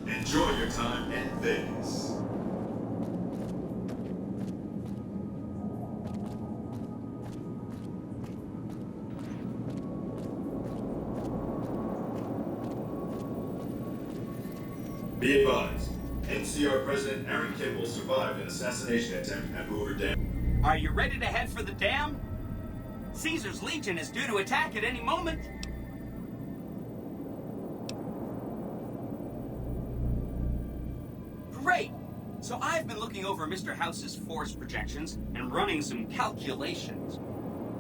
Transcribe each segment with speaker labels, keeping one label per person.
Speaker 1: Enjoy your time in Vegas. Be advised, NCR President Aaron Kimball survived an assassination attempt at Hoover Dam.
Speaker 2: Are you ready to head for the dam? Caesar's Legion is due to attack at any moment. Great! So I've been looking over Mr. House's force projections and running some calculations.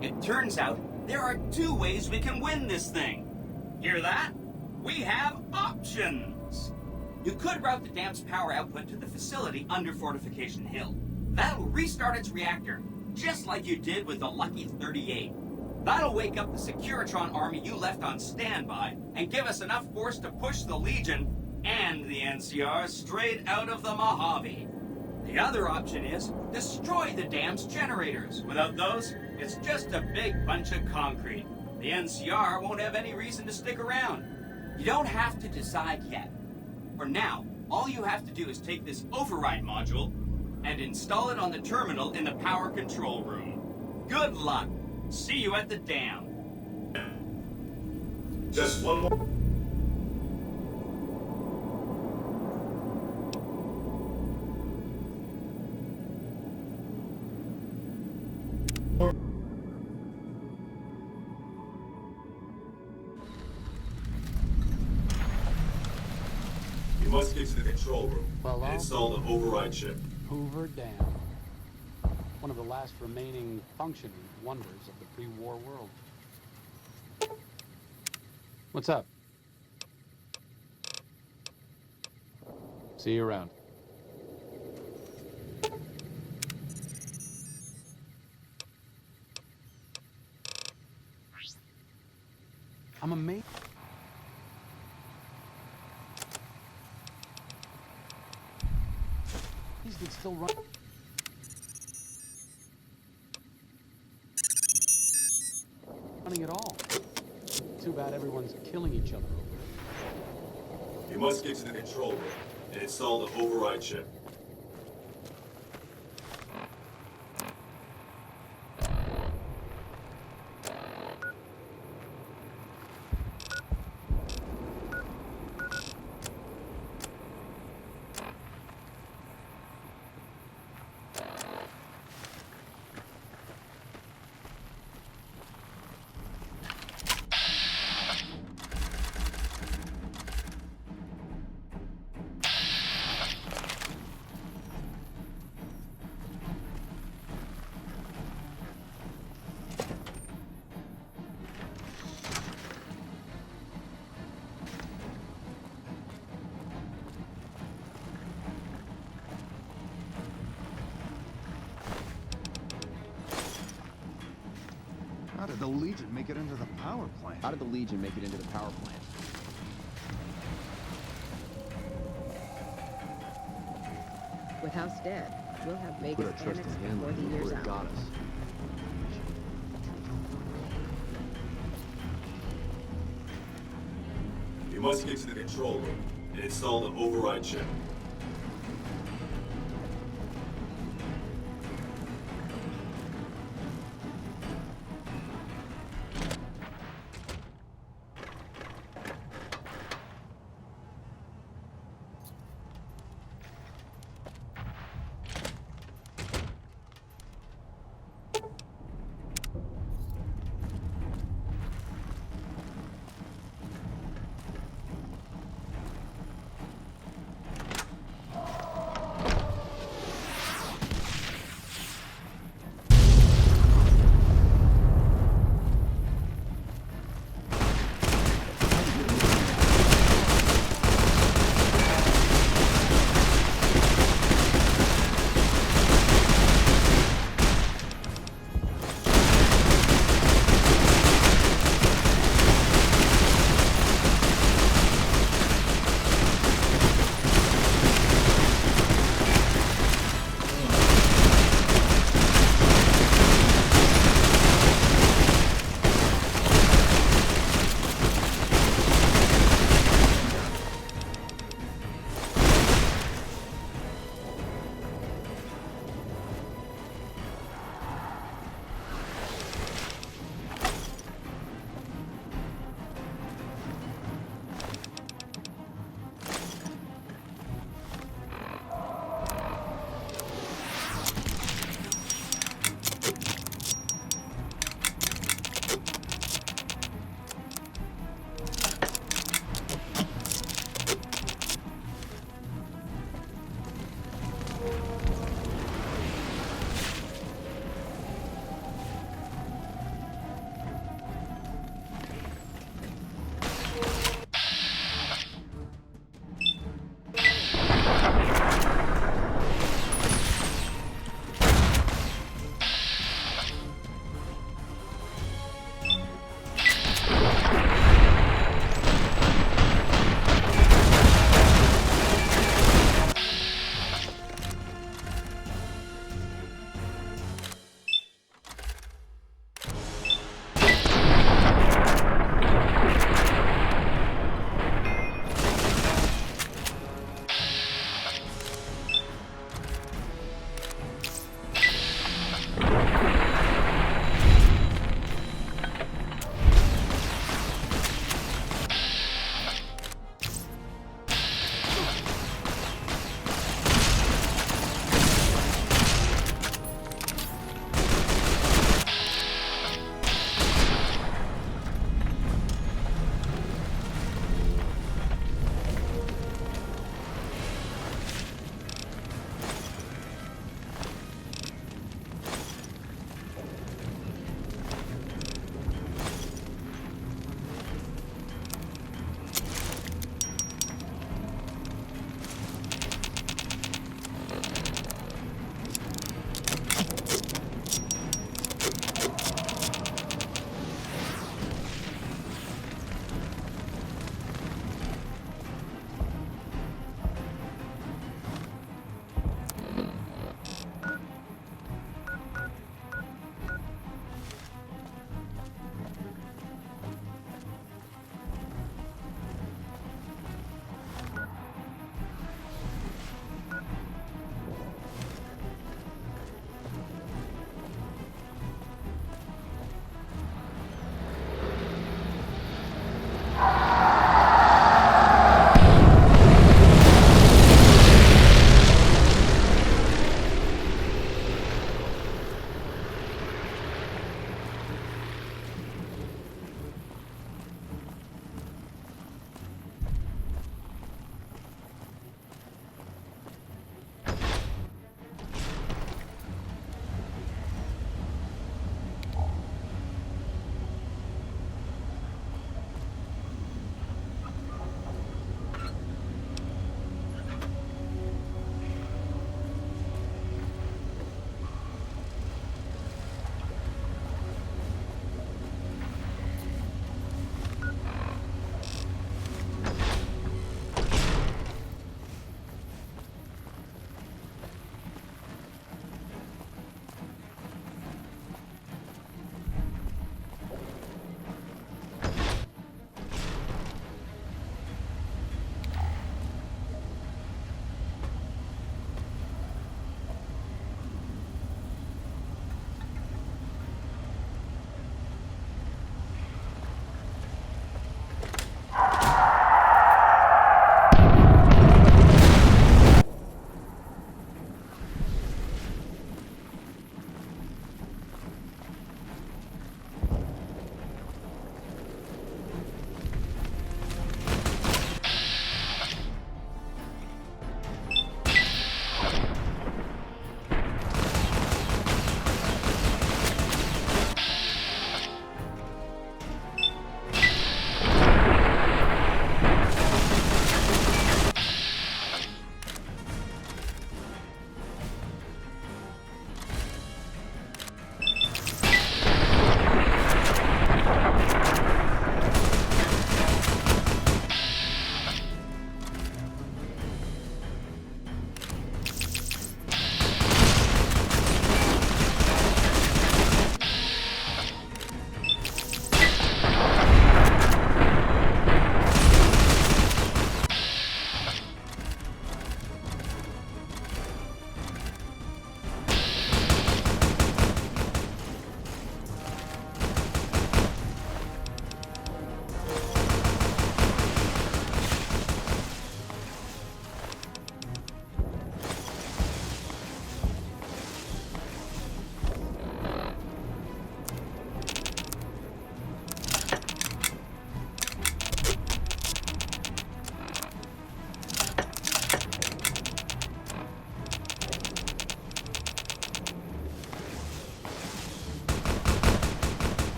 Speaker 2: It turns out there are two ways we can win this thing. Hear that? We have options. You could route the dam's power output to the facility under Fortification Hill. That'll restart its reactor, just like you did with the Lucky 38. That'll wake up the Securitron army you left on standby and give us enough force to push the Legion and the NCR straight out of the Mojave. The other option is destroy the dam's generators. Without those, it's just a big bunch of concrete. The NCR won't have any reason to stick around. You don't have to decide yet. For now, all you have to do is take this override module and install it on the terminal in the power control room. Good luck. See you at the dam.
Speaker 1: Just one more. You must get to the control room and install the override chip.
Speaker 3: Hoover Dam. One of the last remaining functioning wonders of the pre-war world. What's up? See you around. I'm amazed. These things still run. Running at all. Too bad everyone's killing each other over it.
Speaker 1: You must get to the control room and install the override chip.
Speaker 4: How did the Legion make it into the power plant?
Speaker 5: How did the Legion make it into the power plant?
Speaker 6: With House dead, we'll have
Speaker 5: Put
Speaker 6: Vegas
Speaker 5: our trust
Speaker 6: annexed
Speaker 5: in him
Speaker 6: before the year's
Speaker 5: before
Speaker 6: out.
Speaker 5: it got us.
Speaker 1: You must get to the control room and install the override chip.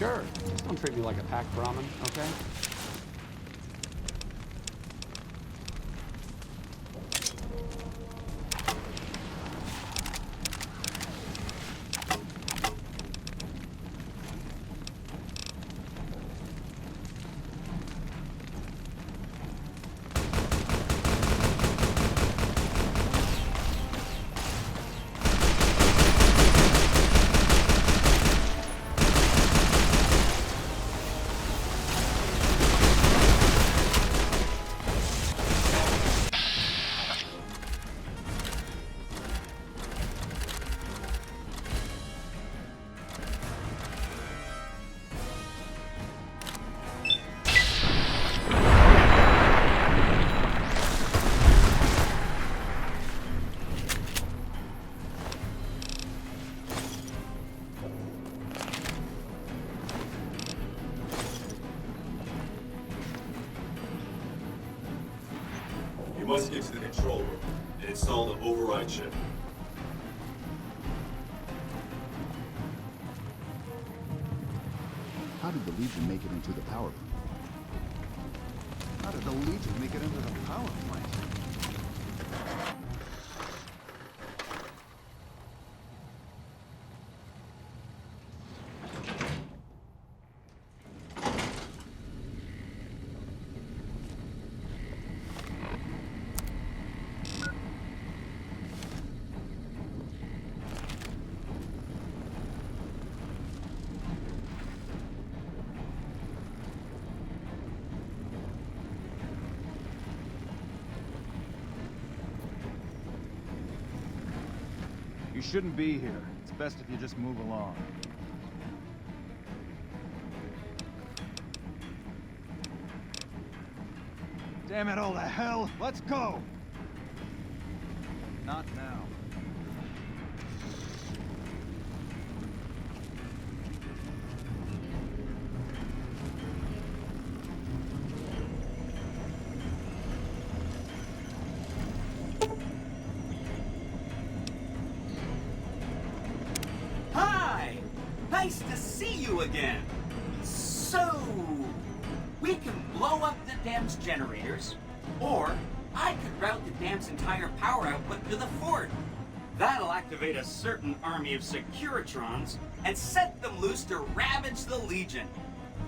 Speaker 3: Sure. Just don't treat me like a pack Brahmin, okay?
Speaker 1: You must get to the control room and install the override chip.
Speaker 4: How did the Legion make it into the power plant? How did the Legion make it into the power plant?
Speaker 7: You shouldn't be here. It's best if you just move along. Damn it all to hell! Let's go! Not now.
Speaker 2: Hi! Nice to see you again. So, we can blow up the dam's generators, or I could route the dam's entire power output to the fort. That'll activate a certain army of Securitrons and set them loose to ravage the Legion.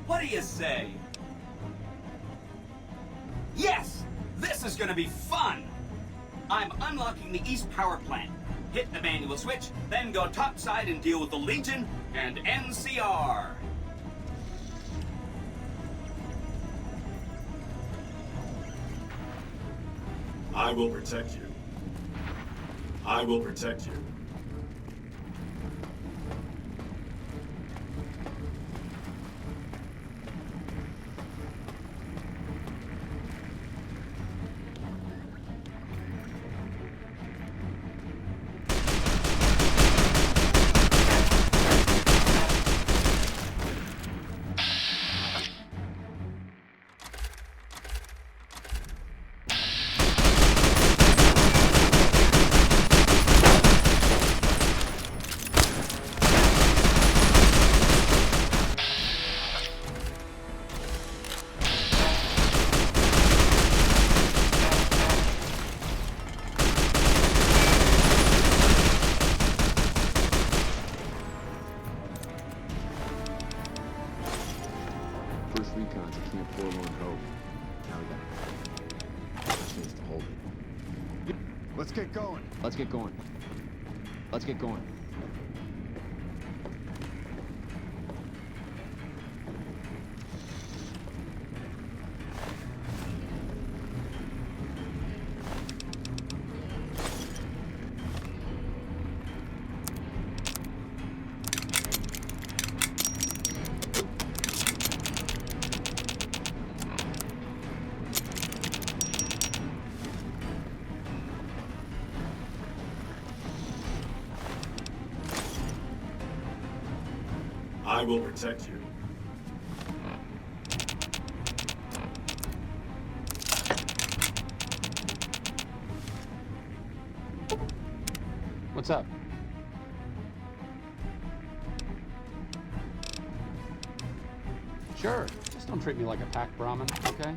Speaker 2: What do you say? Yes! This is gonna be fun! I'm unlocking the East Power Plant. Hit the manual switch, then go topside and deal with the Legion and NCR.
Speaker 1: I will protect you. I will protect you.
Speaker 5: First recon's at Camp Forlorn Hope. Now we got a chance to hold it.
Speaker 4: Let's get going.
Speaker 5: Let's get going. Let's get going.
Speaker 1: I will protect you.
Speaker 3: What's up? Sure, just don't treat me like a packed Brahmin, okay?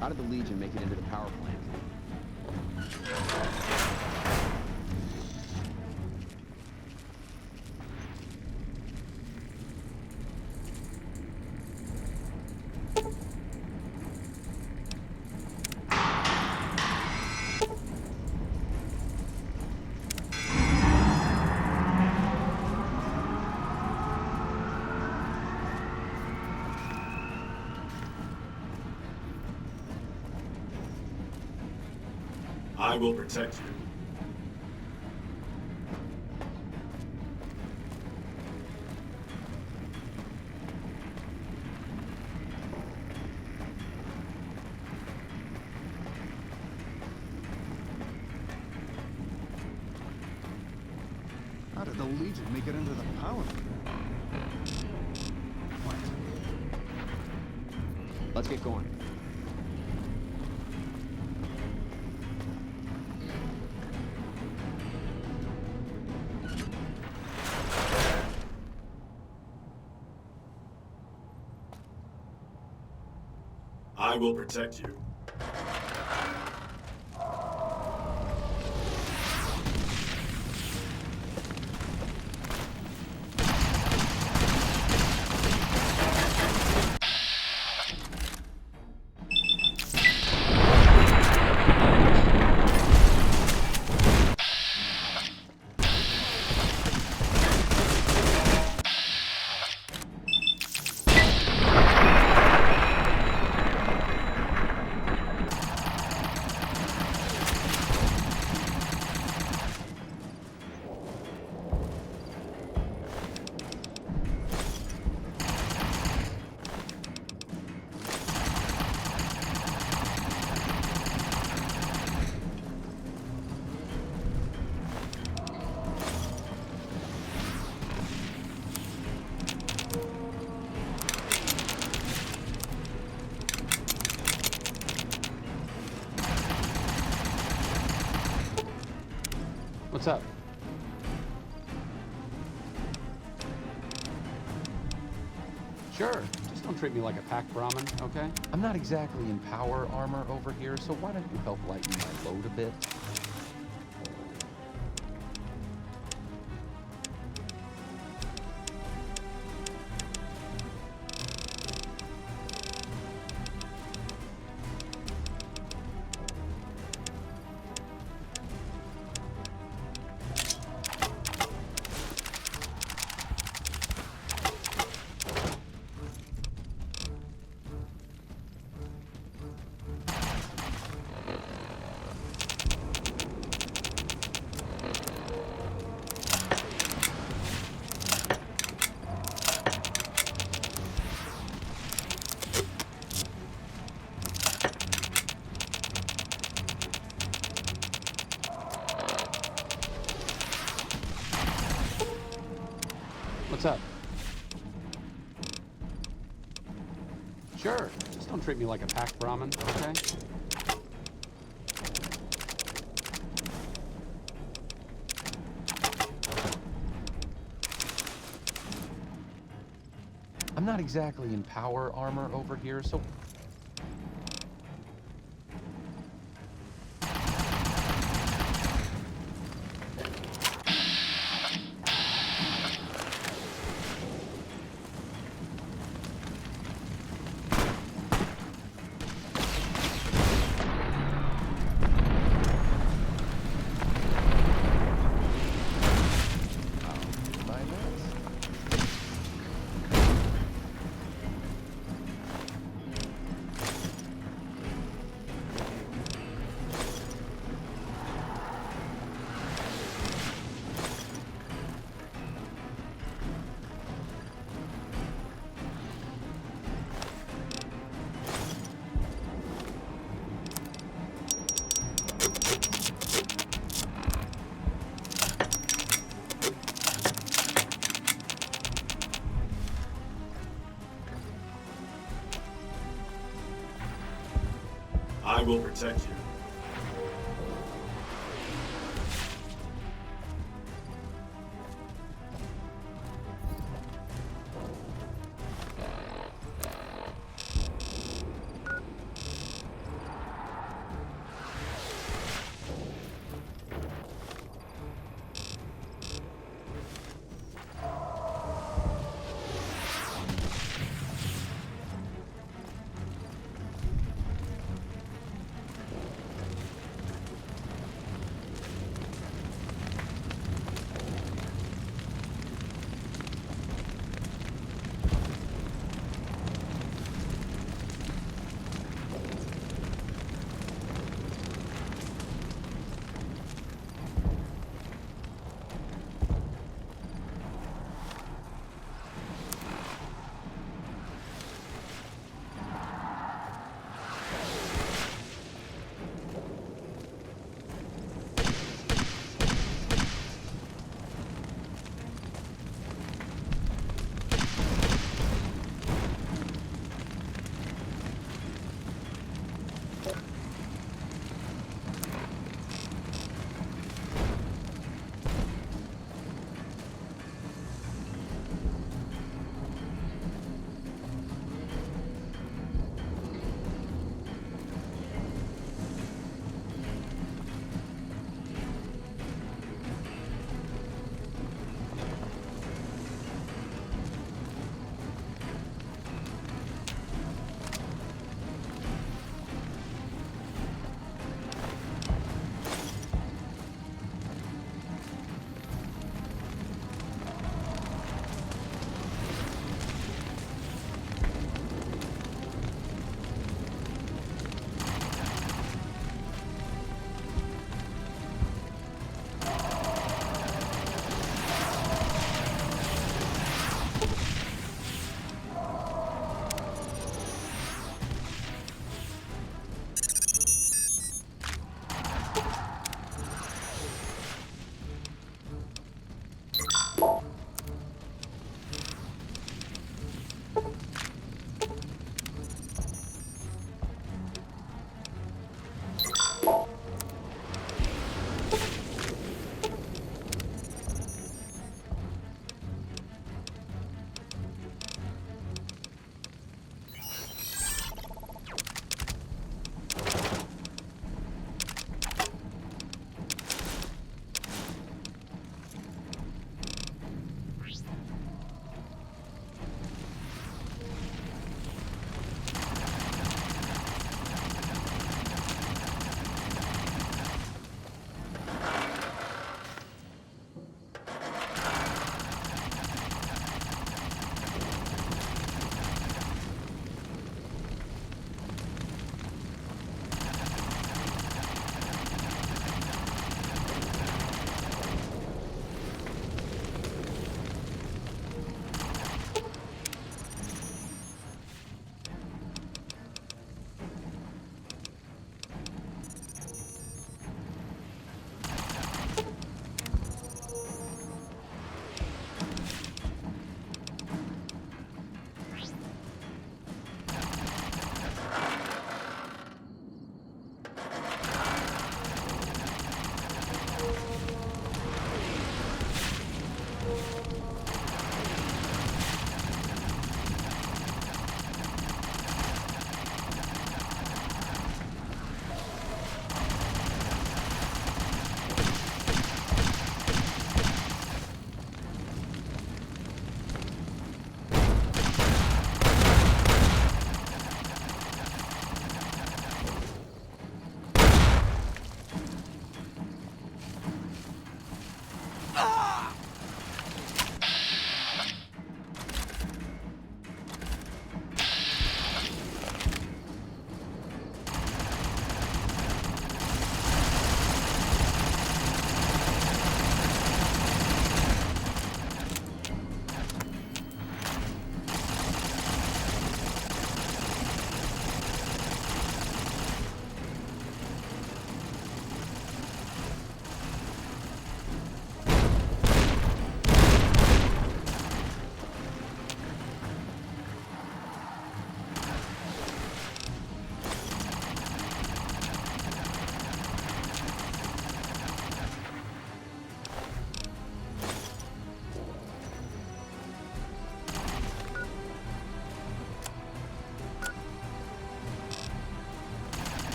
Speaker 5: How did the Legion make it into the power plant?
Speaker 1: I will protect you.
Speaker 4: How did the Legion make it into the power plant?
Speaker 5: Let's get going.
Speaker 1: I will protect you.
Speaker 3: What's up? Sure, just don't treat me like a packed Brahmin, okay?
Speaker 8: I'm not exactly in power armor over here, so why don't you help lighten my load a bit?
Speaker 3: What's up? Sure, just don't treat me like a packed Brahmin, okay?
Speaker 8: I'm not exactly in power armor over here, so
Speaker 1: will protect you.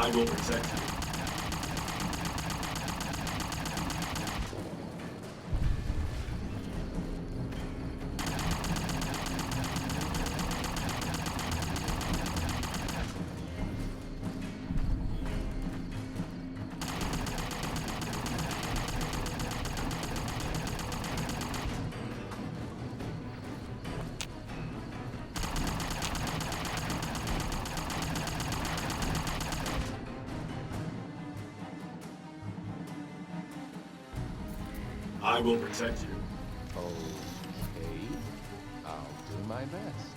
Speaker 1: I will protect you. I will protect you.
Speaker 8: Okay. I'll do my best.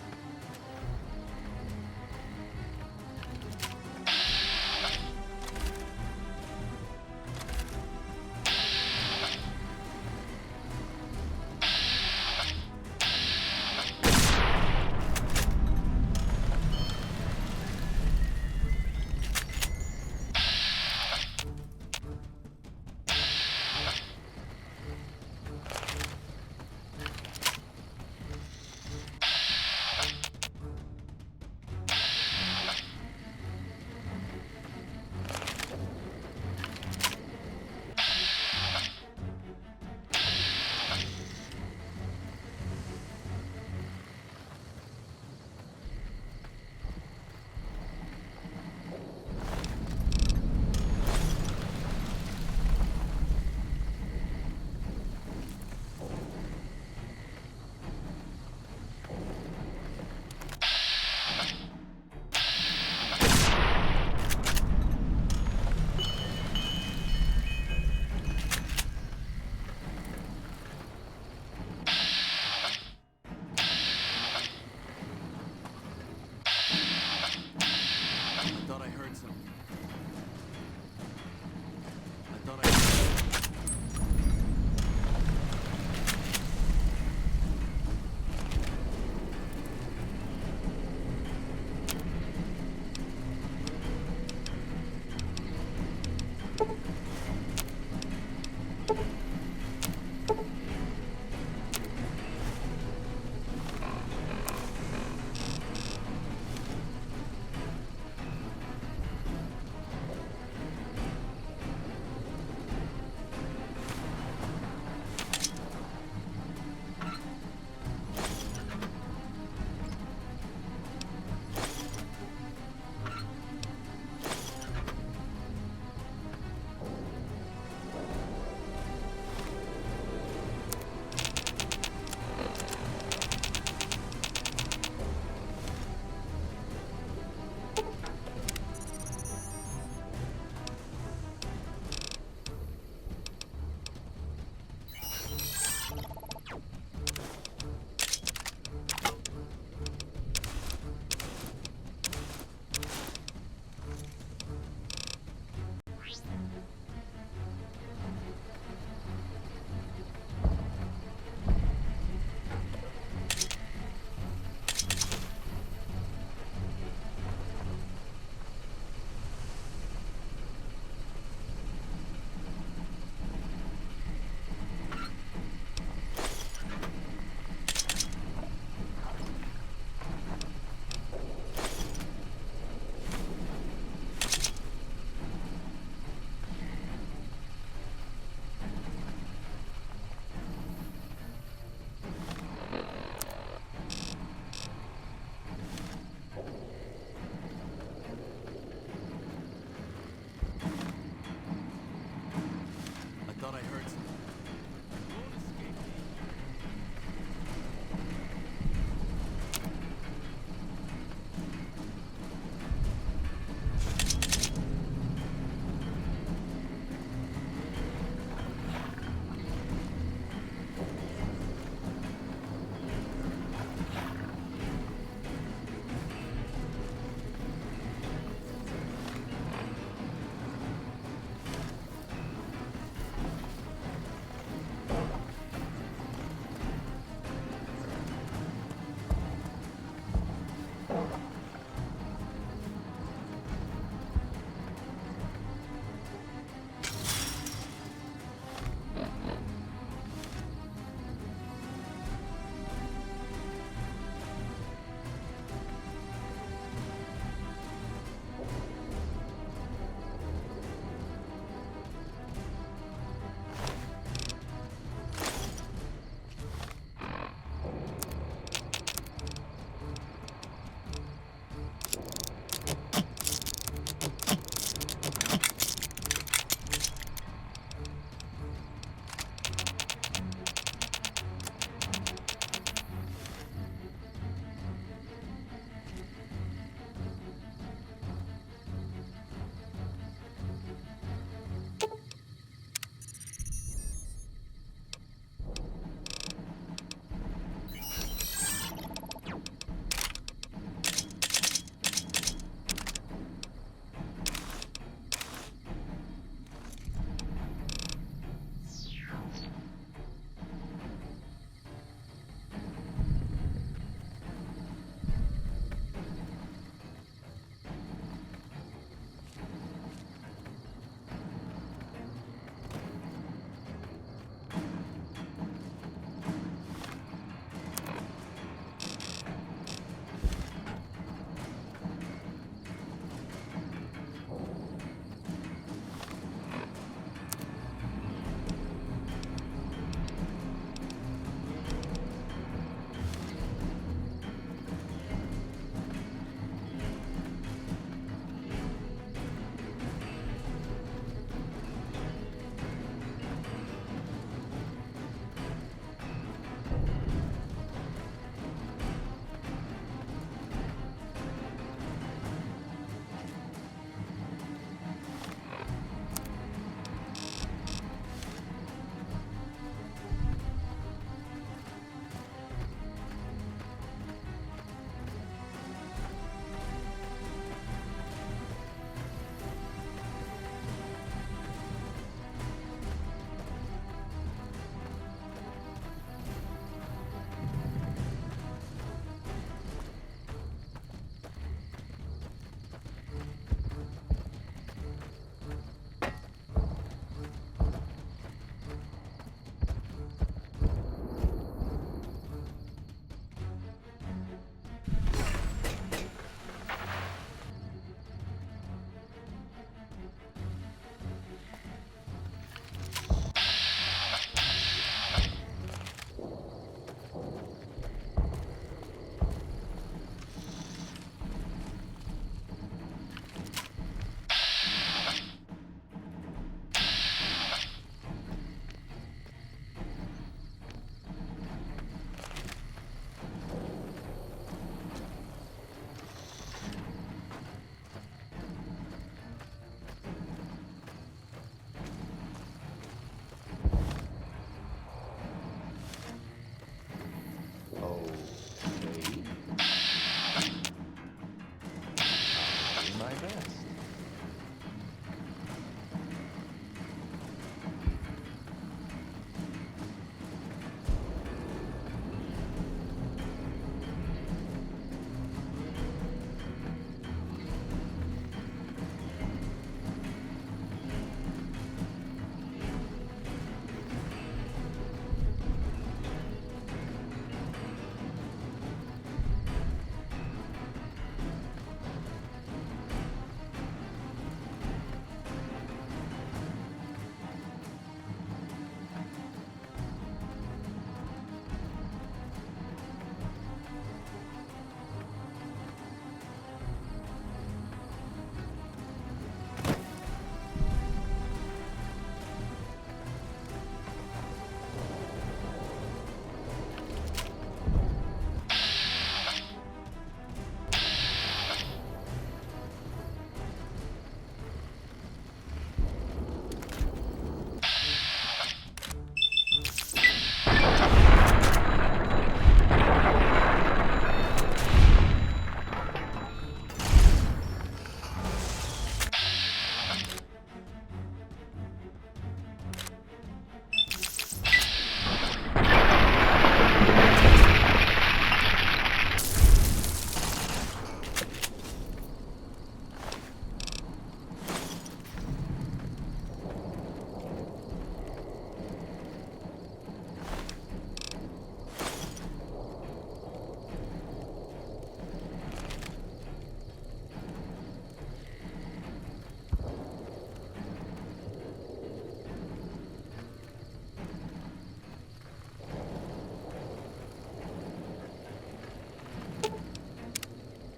Speaker 8: my best.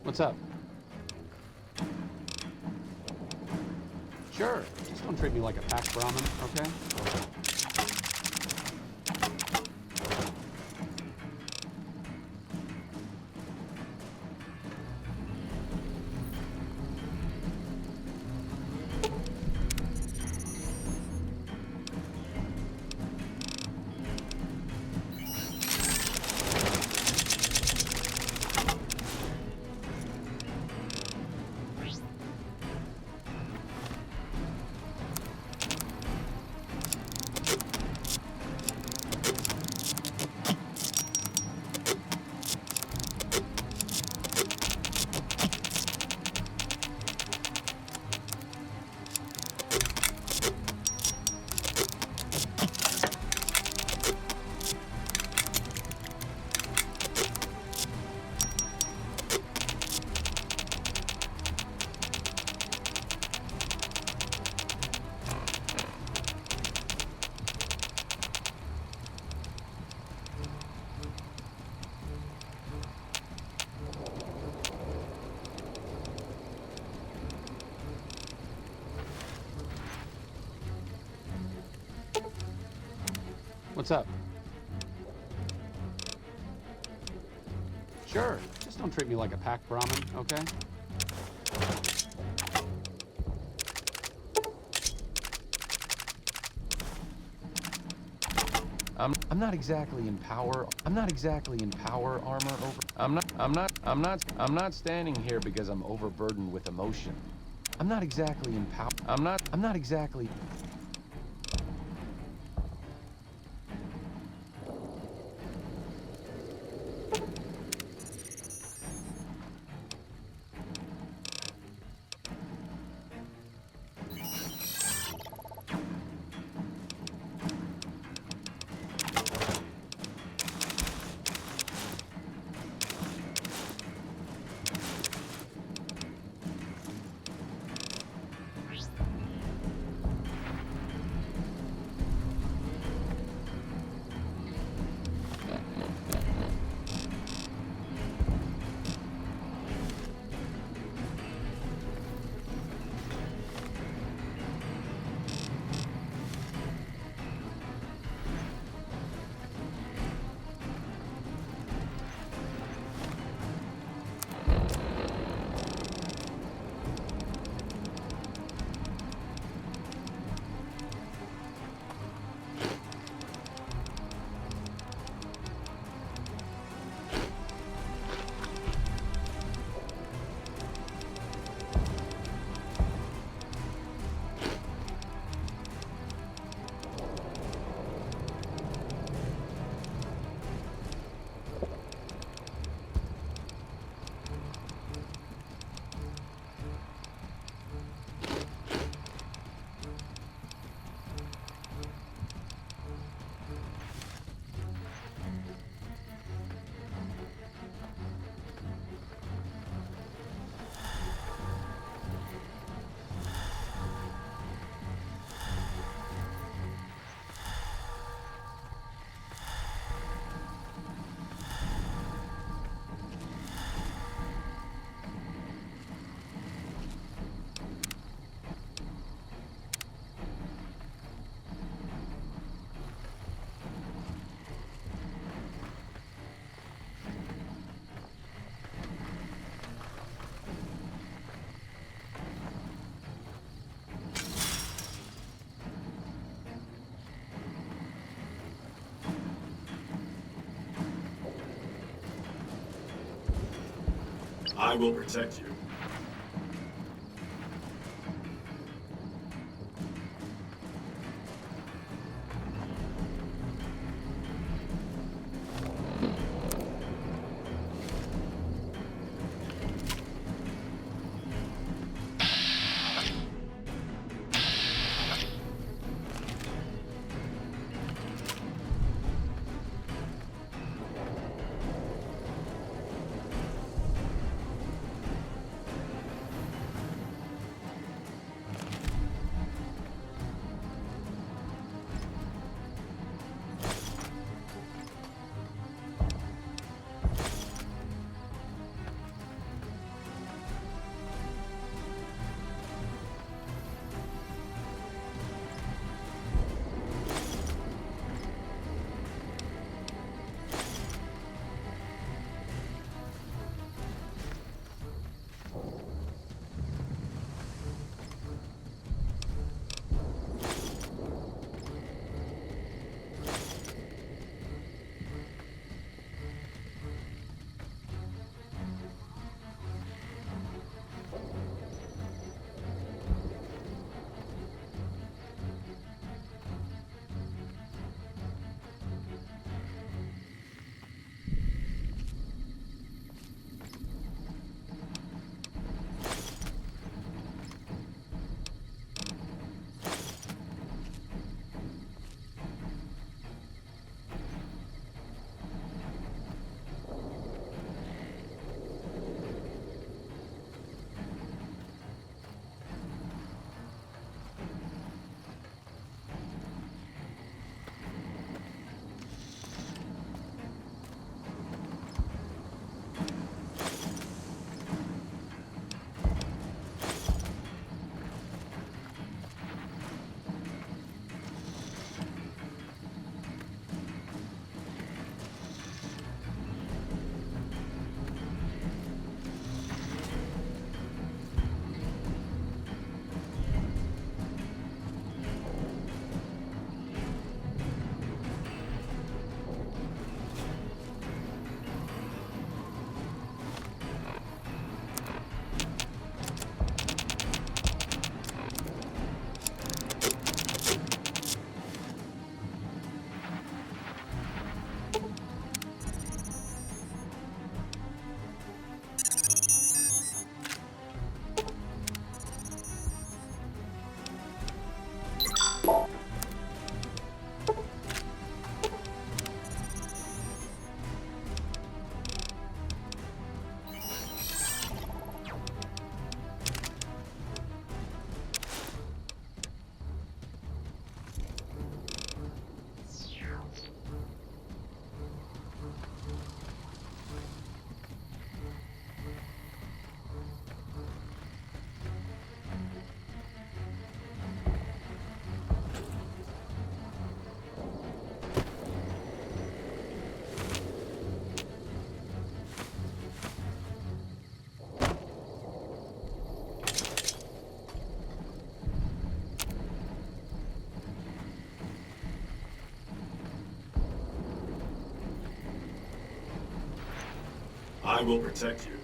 Speaker 3: What's up? Sure. Just don't treat me like a packed Brahmin, okay? What's up? Sure. Just don't treat me like a packed Brahmin, okay?
Speaker 8: I'm not exactly in power. I'm not exactly in power armor over. I'm not standing here because I'm overburdened with emotion. I'm not exactly in power. I'm not exactly.
Speaker 1: I will protect you. I will protect you.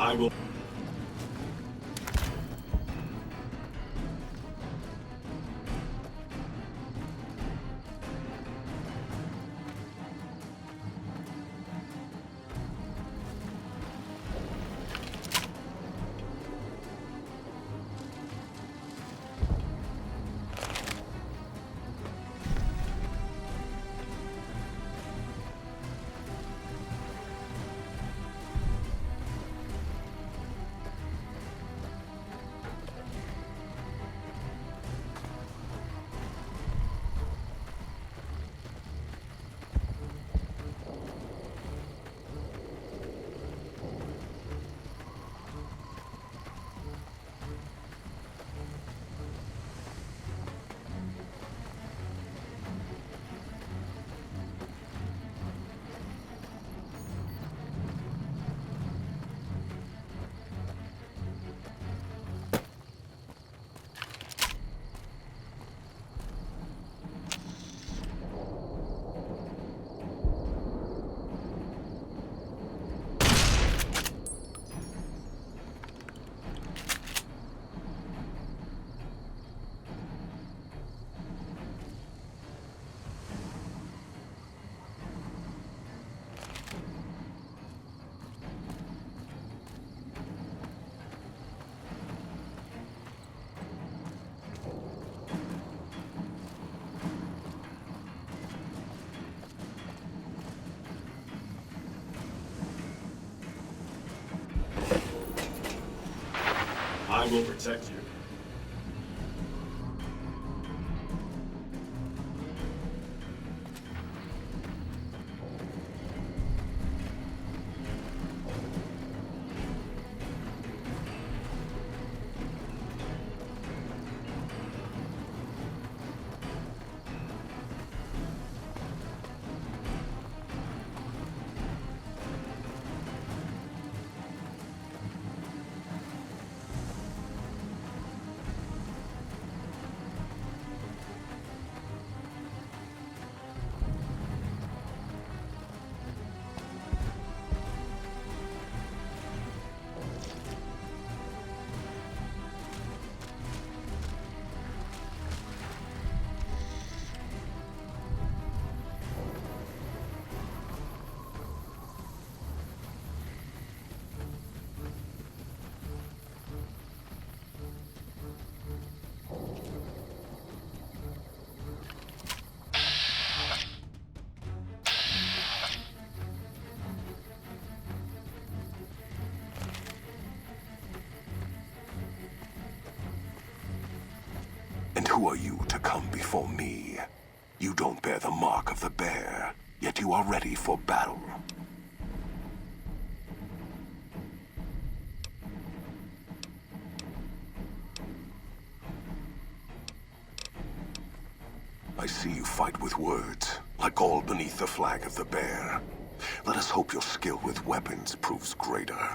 Speaker 1: I will. I will protect you.
Speaker 9: And who are you to come before me? You don't bear the mark of the bear, yet you are ready for battle. I see you fight with words, like all beneath the flag of the bear. Let us hope your skill with weapons proves greater.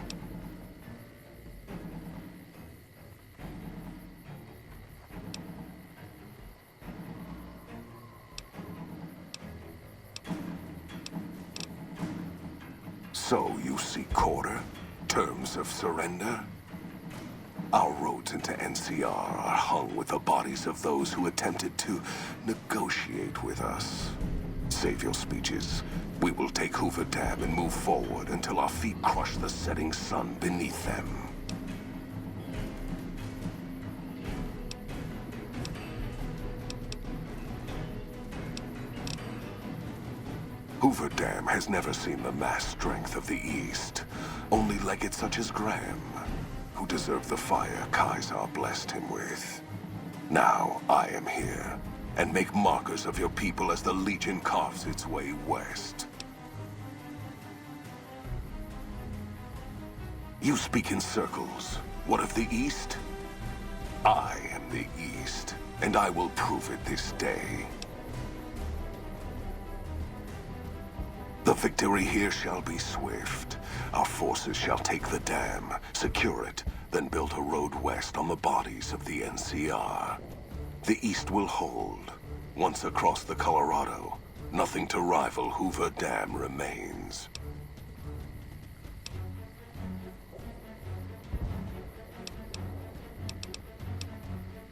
Speaker 9: So you seek quarter? Terms of surrender? Our roads into NCR are hung with the bodies of those who attempted to negotiate with us. Save your speeches. We will take Hoover Dam and move forward until our feet crush the setting sun beneath them. Hoover Dam has never seen the mass strength of the East. Only legates such as Graham, who deserve the fire Caesar blessed him with. Now I am here, and make markers of your people as the Legion carves its way west. You speak in circles. What of the East? I am the East, and I will prove it this day. The victory here shall be swift. Our forces shall take the dam, secure it, then build a road west on the bodies of the NCR. The East will hold. Once across the Colorado, nothing to rival Hoover Dam remains.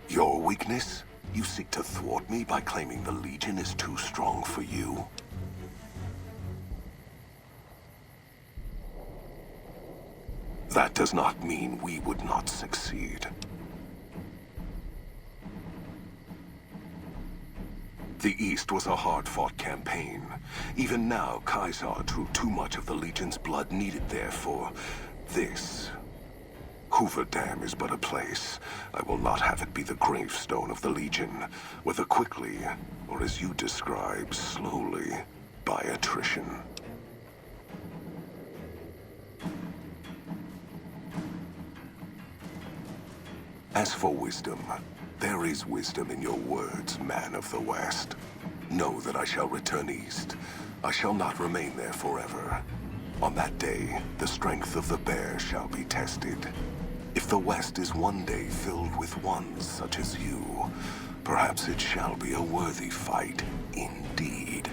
Speaker 9: Your weakness? You seek to thwart me by claiming the Legion is too strong for you? That does not mean we would not succeed. The East was a hard-fought campaign. Even now, Caesar drew too much of the Legion's blood needed there for this. Hoover Dam is but a place. I will not have it be the gravestone of the Legion, whether quickly, or as you describe, slowly, by attrition. As for wisdom, there is wisdom in your words, man of the West. Know that I shall return east. I shall not remain there forever. On that day, the strength of the bear shall be tested. If the West is one day filled with ones such as you, perhaps it shall be a worthy fight indeed.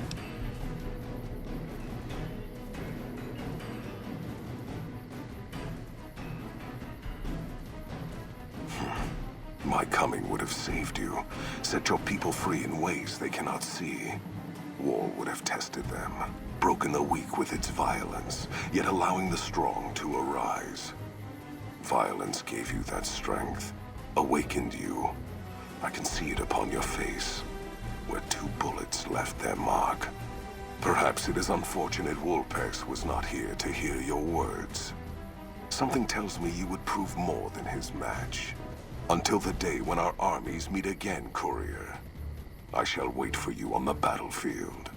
Speaker 9: My coming would have saved you, set your people free in ways they cannot see. War would have tested them, broken the weak with its violence, yet allowing the strong to arise. Violence gave you that strength, awakened you. I can see it upon your face, where 2 bullets left their mark. Perhaps it is unfortunate Wolpex was not here to hear your words. Something tells me you would prove more than his match. Until the day when our armies meet again, courier. I shall wait for you on the battlefield.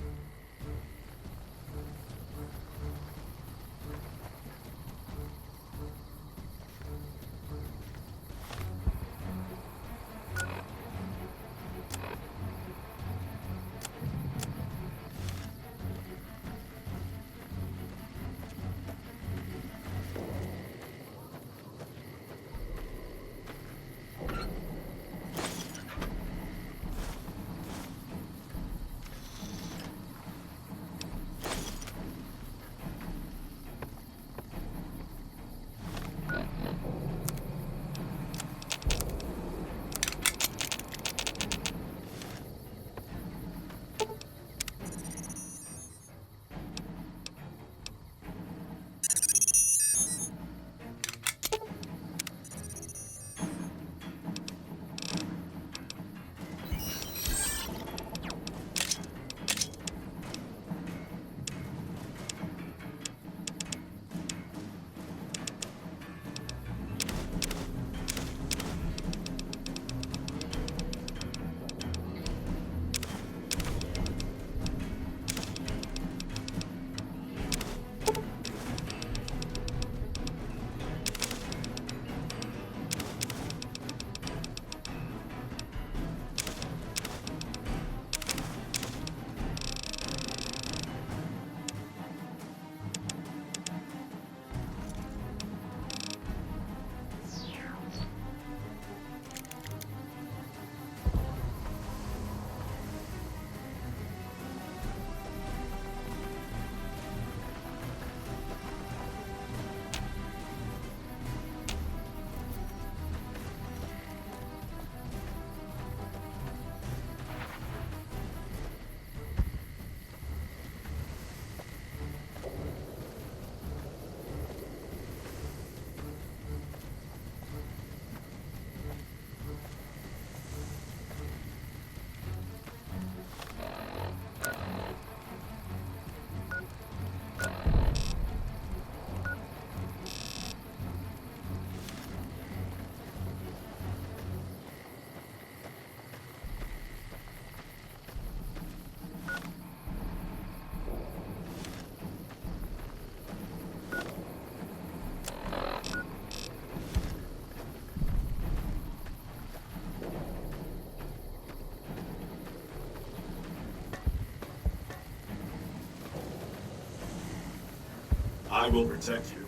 Speaker 1: I will protect you.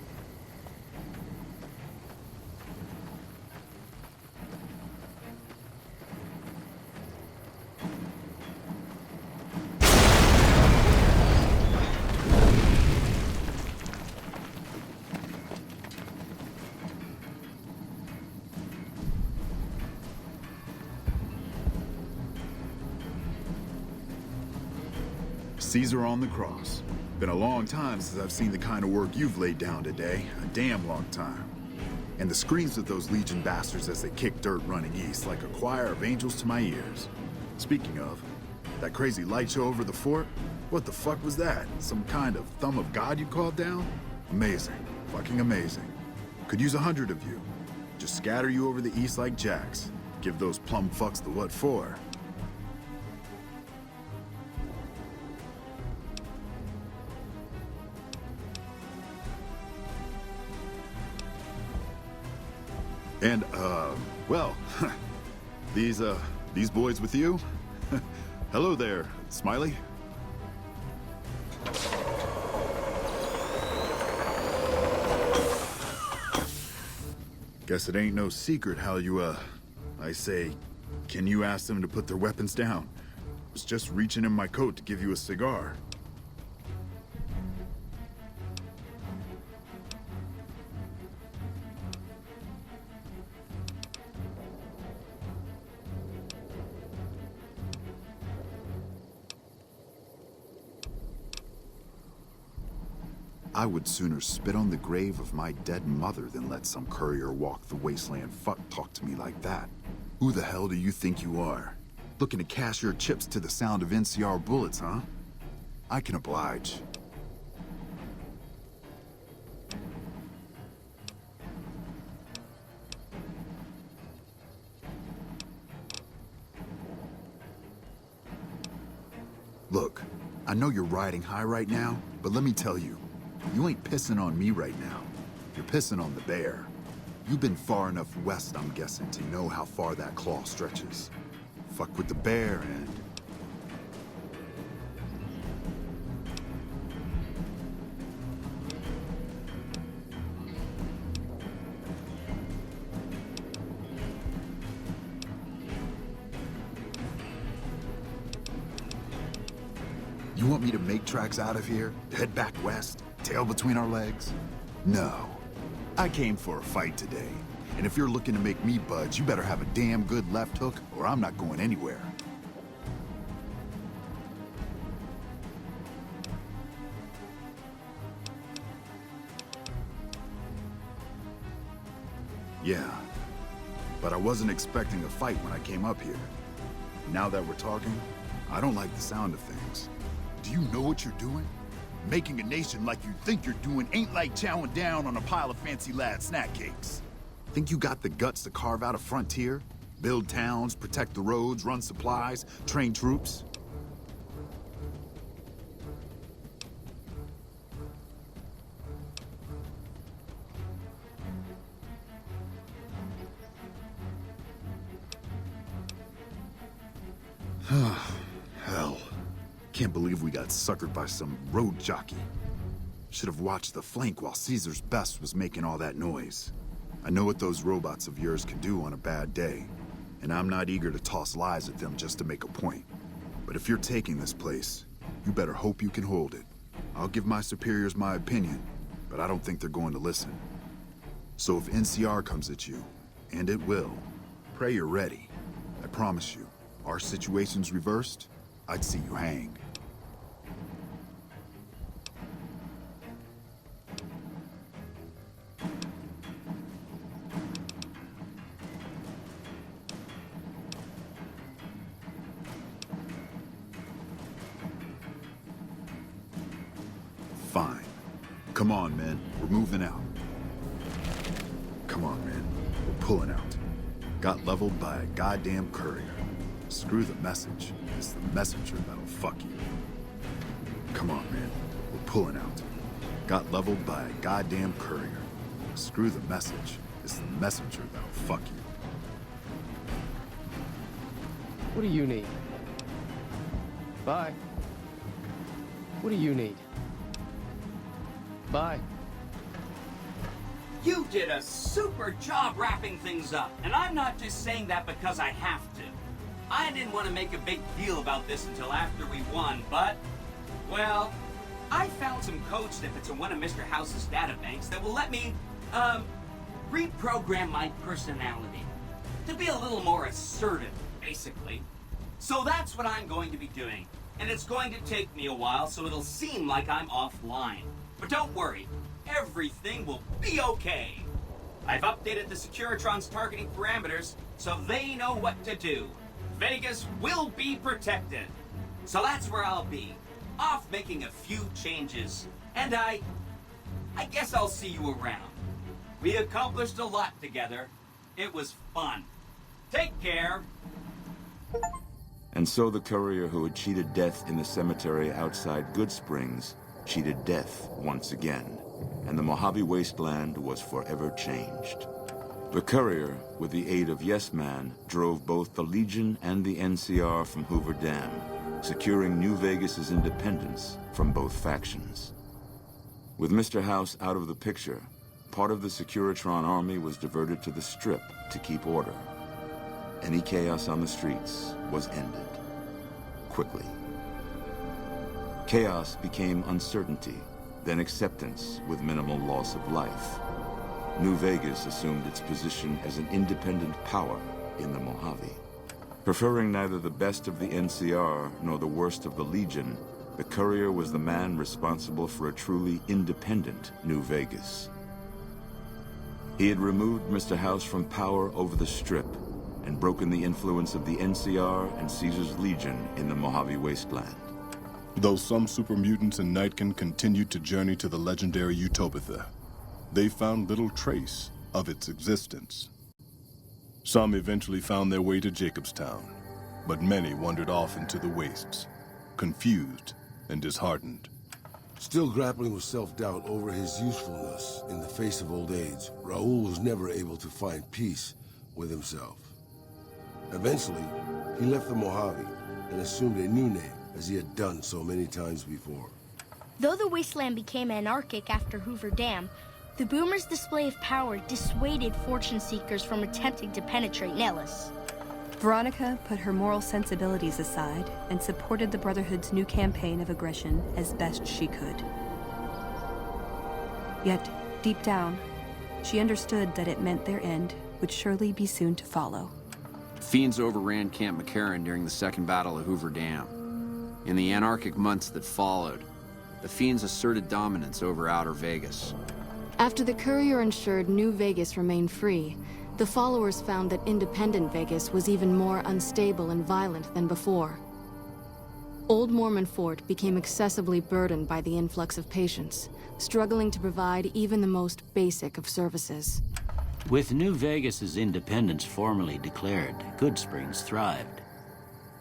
Speaker 10: Caesar on the cross. Been a long time since I've seen the kind of work you've laid down today. A damn long time. And the screams of those Legion bastards as they kick dirt running east like a choir of angels to my ears. Speaking of, that crazy light show over the fort? What the fuck was that? Some kind of thumb of God you called down? Amazing. Fucking amazing. Could use 100 of you. Just scatter you over the east like jacks. Give those plum fucks the what for. And, well, these boys with you? Hello there, Smiley. Guess it ain't no secret how you, I say, can you ask them to put their weapons down? I was just reaching in my coat to give you a cigar. I would sooner spit on the grave of my dead mother than let some courier walk the wasteland fuck talk to me like that. Who the hell do you think you are? Looking to cash your chips to the sound of NCR bullets, huh? I can oblige. Look, I know you're riding high right now, but let me tell you, you ain't pissing on me right now. You're pissing on the bear. You've been far enough west, I'm guessing, to know how far that claw stretches. Fuck with the bear and... You want me to make tracks out of here? Head back west? Tail between our legs? No. I came for a fight today. And if you're looking to make me budge, you better have a damn good left hook, or I'm not going anywhere. Yeah. But I wasn't expecting a fight when I came up here. Now that we're talking, I don't like the sound of things. Do you know what you're doing? Making a nation like you think you're doing ain't like chowing down on a pile of fancy lad snack cakes. Think you got the guts to carve out a frontier? Build towns, protect the roads, run supplies, train troops? Hell. Can't believe we got suckered by some road jockey. Should have watched the flank while Caesar's best was making all that noise. I know what those robots of yours can do on a bad day, and I'm not eager to toss lies at them just to make a point. But if you're taking this place, you better hope you can hold it. I'll give my superiors my opinion, but I don't think they're going to listen. So if NCR comes at you, and it will, pray you're ready. I promise you, our situation's reversed, I'd see you hang. Fine. Come on, men. We're moving out. Come on, man. We're pulling out. Got leveled by a goddamn courier. Screw the message. It's the messenger that'll fuck you. Come on, man. We're pulling out. Got leveled by a goddamn courier. Screw the message. It's the messenger that'll fuck you.
Speaker 3: What do you need? Bye. What do you need? Bye.
Speaker 2: You did a super job wrapping things up, and I'm not just saying that because I have to. I didn't want to make a big deal about this until after we won, but, well, I found some code snippets in one of Mr. House's databanks that will let me, reprogram my personality to be a little more assertive, basically. So that's what I'm going to be doing, and it's going to take me a while, so it'll seem like I'm offline. But don't worry, everything will be okay. I've updated the Securitron's targeting parameters, so they know what to do. Vegas will be protected. So that's where I'll be, off making a few changes. And I guess I'll see you around. We accomplished a lot together. It was fun. Take care.
Speaker 11: And so the courier who had cheated death in the cemetery outside Goodsprings cheated death once again, and the Mojave Wasteland was forever changed. The courier, with the aid of Yes Man, drove both the Legion and the NCR from Hoover Dam, securing New Vegas's independence from both factions. With Mr. House out of the picture, part of the Securitron army was diverted to the Strip to keep order. Any chaos on the streets was ended. Quickly. Chaos became uncertainty, then acceptance with minimal loss of life. New Vegas assumed its position as an independent power in the Mojave. Preferring neither the best of the NCR nor the worst of the Legion, the courier was the man responsible for a truly independent New Vegas. He had removed Mr. House from power over the Strip and broken the influence of the NCR and Caesar's Legion in the Mojave Wasteland.
Speaker 12: Though some super mutants in Nightkin continued to journey to the legendary Utopia, they found little trace of its existence. Some eventually found their way to Jacobstown, but many wandered off into the wastes. confused and disheartened.
Speaker 13: Still grappling with self-doubt over his usefulness in the face of old age, Raoul was never able to find peace with himself. Eventually, he left the Mojave and assumed a new name, as he had done so many times before.
Speaker 14: Though the wasteland became anarchic after Hoover Dam, the Boomers' display of power dissuaded fortune seekers from attempting to penetrate Nellis.
Speaker 15: Veronica put her moral sensibilities aside and supported the Brotherhood's new campaign of aggression as best she could. Yet, deep down, she understood that it meant their end would surely be soon to follow.
Speaker 16: Fiends overran Camp McCarran during the Second Battle of Hoover Dam. In the anarchic months that followed, the Fiends asserted dominance over Outer Vegas.
Speaker 17: After the Courier ensured New Vegas remained free, the followers found that independent Vegas was even more unstable and violent than before. Old Mormon Fort became excessively burdened by the influx of patients, struggling to provide even the most basic of services.
Speaker 18: With New Vegas's independence formally declared, Goodsprings thrived.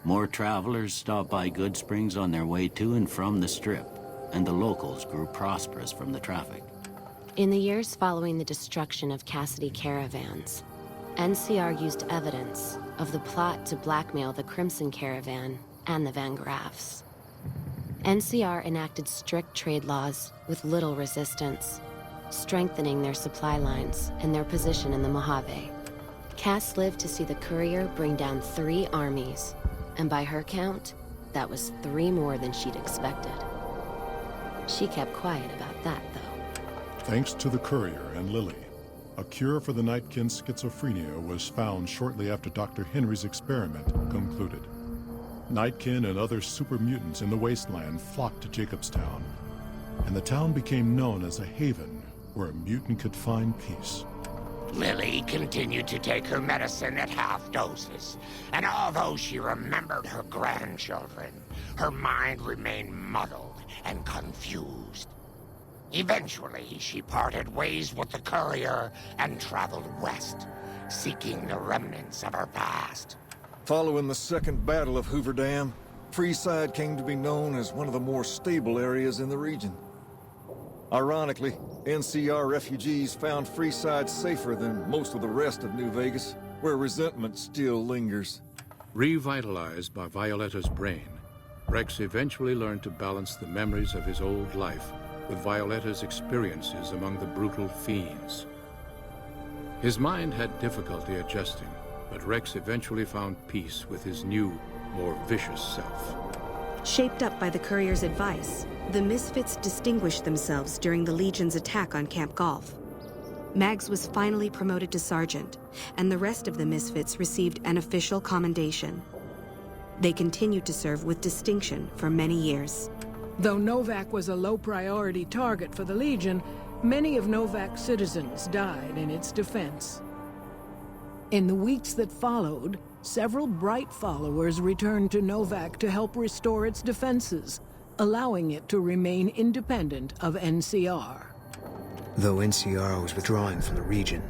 Speaker 18: More travelers stopped by Goodsprings on their way to and from the Strip, and the locals grew prosperous from the traffic.
Speaker 19: In the years following the destruction of Cassidy caravans, NCR used evidence of the plot to blackmail the Crimson Caravan and the Van Graffs. NCR enacted strict trade laws with little resistance, strengthening their supply lines and their position in the Mojave. Cass lived to see the Courier bring down 3 armies, and by her count, that was 3 more than she'd expected. She kept quiet about that, though.
Speaker 12: Thanks to the Courier and Lily, a cure for the Nightkin's schizophrenia was found shortly after Dr. Henry's experiment concluded. Nightkin and other super mutants in the wasteland flocked to Jacobstown, and the town became known as a haven where a mutant could find peace.
Speaker 20: Lily continued to take her medicine at half doses, and although she remembered her grandchildren, her mind remained muddled and confused. Eventually, she parted ways with the Courier and traveled west, seeking the remnants of her past.
Speaker 21: Following the Second Battle of Hoover Dam, Freeside came to be known as one of the more stable areas in the region. Ironically, NCR refugees found Freeside safer than most of the rest of New Vegas, where resentment still lingers.
Speaker 8: Revitalized by Violetta's brain, Rex eventually learned to balance the memories of his old life with Violetta's experiences among the brutal fiends. His mind had difficulty adjusting, but Rex eventually found peace with his new, more vicious self.
Speaker 15: Shaped up by the Courier's advice, the Misfits distinguished themselves during the Legion's attack on Camp Golf. Mags was finally promoted to sergeant, and the rest of the Misfits received an official commendation. They continued to serve with distinction for many years.
Speaker 22: Though Novac was a low-priority target for the Legion, many of Novac's citizens died in its defense. In the weeks that followed, several Bright followers returned to Novac to help restore its defenses, allowing it to remain independent of NCR.
Speaker 23: Though NCR was withdrawing from the region,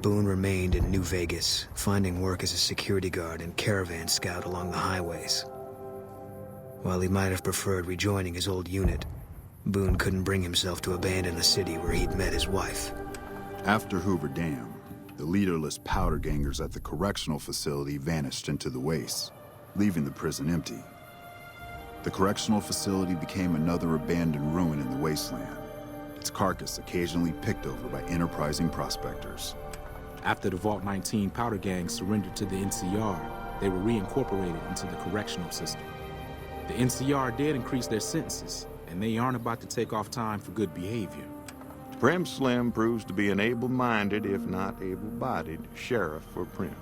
Speaker 23: Boone remained in New Vegas, finding work as a security guard and caravan scout along the highways. While he might have preferred rejoining his old unit, Boone couldn't bring himself to abandon the city where he'd met his wife.
Speaker 10: After Hoover Dam, the leaderless powder gangers at the correctional facility vanished into the wastes, leaving the prison empty. The correctional facility became another abandoned ruin in the wasteland, its carcass occasionally picked over by enterprising prospectors.
Speaker 24: After the Vault 19 powder gang surrendered to the NCR, they were reincorporated into the correctional system. The NCR did increase their sentences, and they aren't about to take off time for good behavior.
Speaker 25: Prim Slim proves to be an able-minded, if not able-bodied, sheriff for Prim.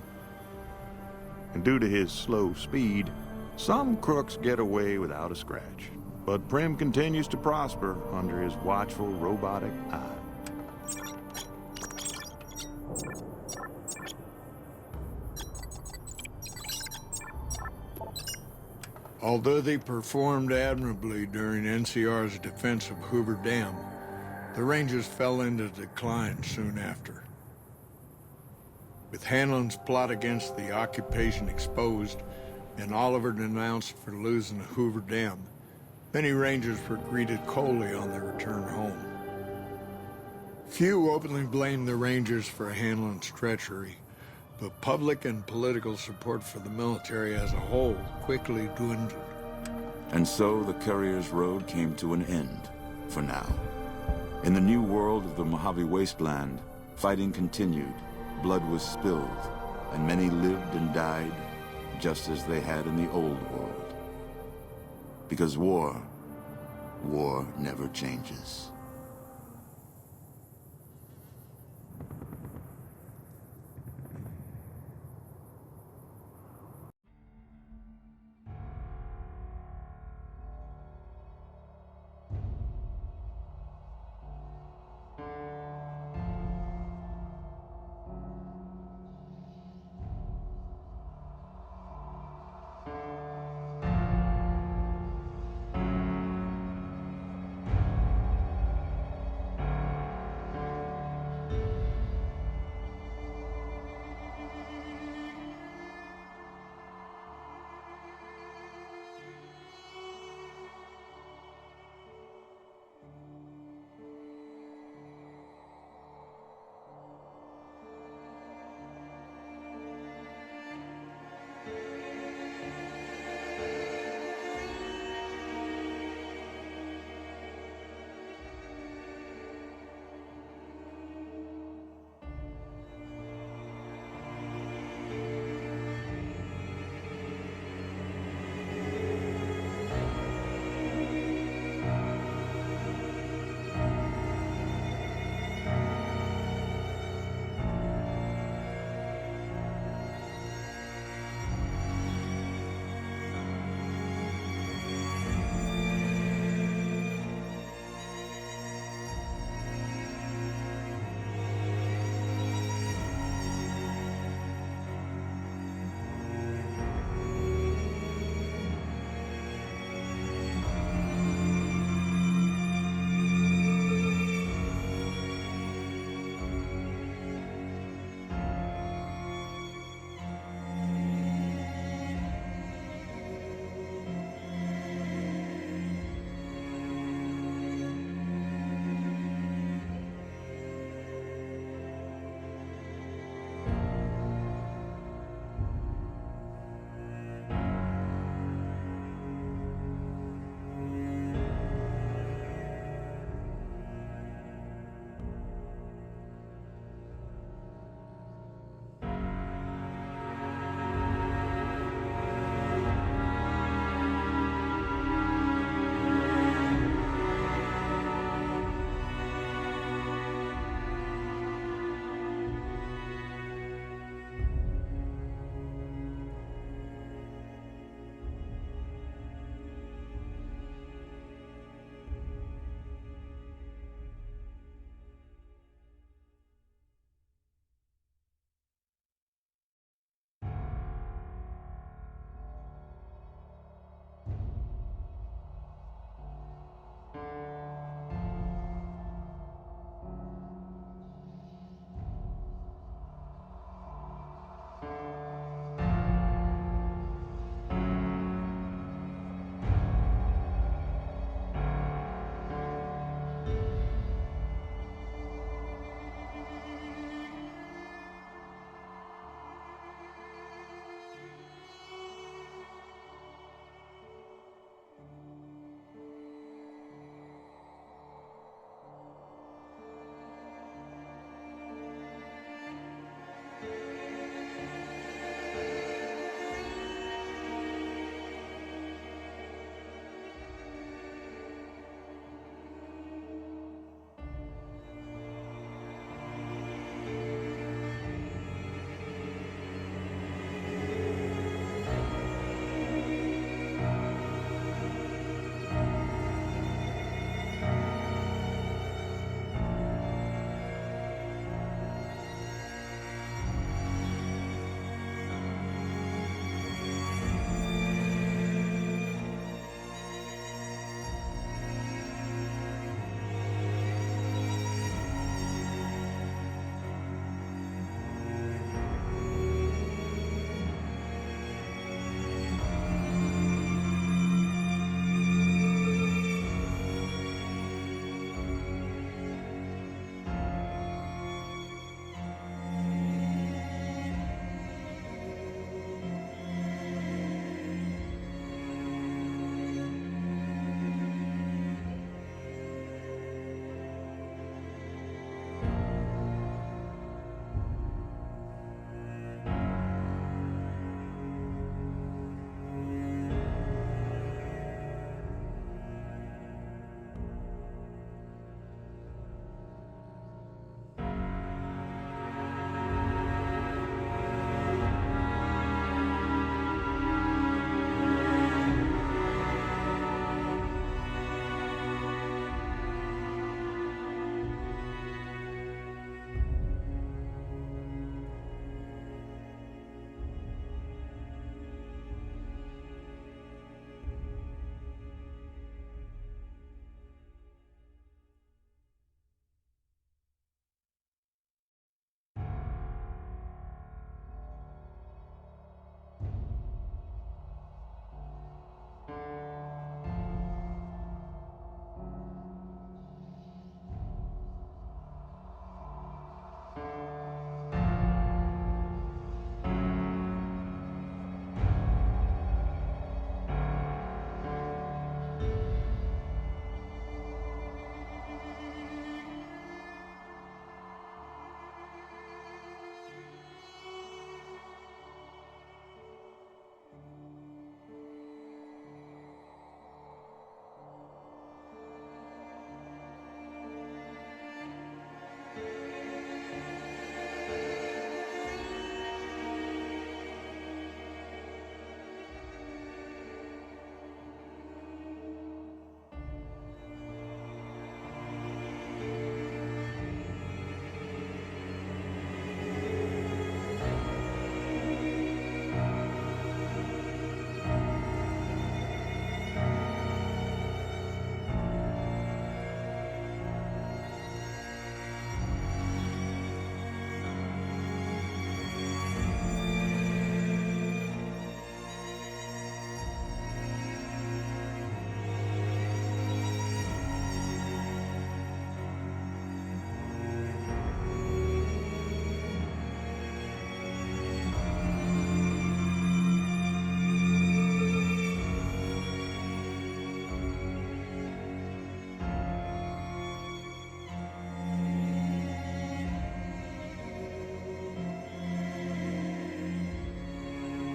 Speaker 25: And due to his slow speed, some crooks get away without a scratch. But Prim continues to prosper under his watchful, robotic eye.
Speaker 26: Although they performed admirably during NCR's defense of Hoover Dam, the Rangers fell into decline soon after. With Hanlon's plot against the occupation exposed, and Oliver denounced for losing Hoover Dam, many Rangers were greeted coldly on their return home. Few openly blamed the Rangers for Hanlon's treachery, but public and political support for the military as a whole quickly dwindled.
Speaker 11: And so the Courier's Road came to an end, for now. In the new world of the Mojave Wasteland, fighting continued, blood was spilled, and many lived and died just as they had in the old world. Because war never changes.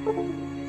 Speaker 1: you.